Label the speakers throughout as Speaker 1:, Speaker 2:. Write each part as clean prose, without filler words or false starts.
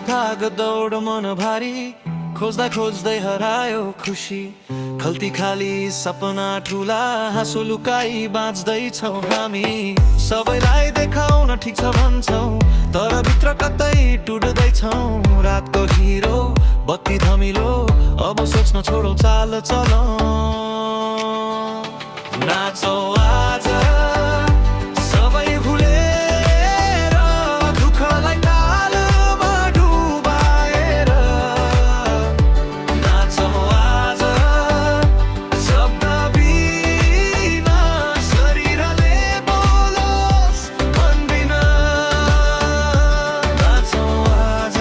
Speaker 1: भाग दौड मन भारी खोज्दा खोज्दै हरायो खुसी खल्ती खाली सपना ठुला हाँसो लुकाई बाँच्दैछौ हामी सबैलाई देखाउन ठिक छ भन्छौ तर भित्र कतै टुट्दैछौ रातको हिरो बत्ती धमिलो अब सोच्न छोडौ चाल चलौ नाचौ आज सबै भुलेर दुःखलाई तालमा डुबाएर नाचौ आज शब्द बिना शरीरले बोलोस् मन बिना नाचौ आज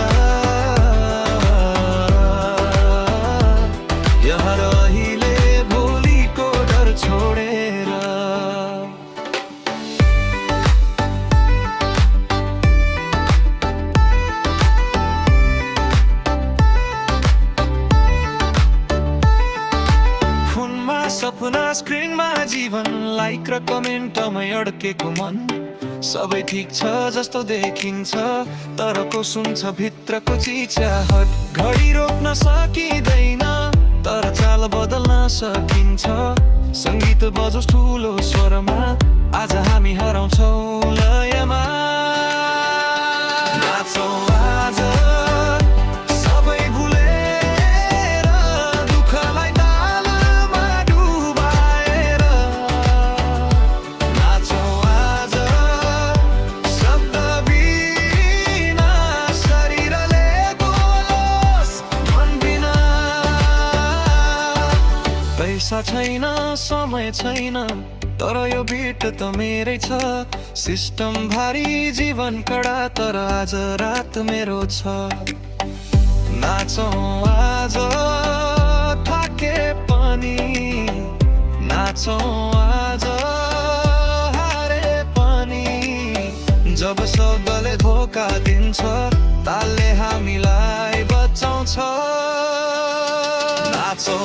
Speaker 1: यहाँ रहिले भोलिको डर छोडेर सपना स्क्रिनमा जीवन लाइक र कमेन्टमै अड्केको मन सबै ठिक छ जस्तो देखिन्छ तर को सुन्छ भित्रको चिच्याहट घडी रोक्न सकिँदैन तर चाल बदल्न सकिन्छ सङ्गीत बजोस् ठुलो स्वरमा आज हामी हराउँछौ लयमा नाचौ आज सबै भुलेर दुःखलाई तालमा डुबाएर नाचौ आज शब्द बिना शरीरले बोलोस् मन बिना पैसा छैन समय छैन तर यो बिट त मेरै छ सिस्टम भारी जीवन कडा तर आज रात मेरो छ नाचौ आज थाके पनि नाचौ आज हारे पनि जब शब्दले धोका दिन्छ तालले हामीलाई बचाउँछ नाचौ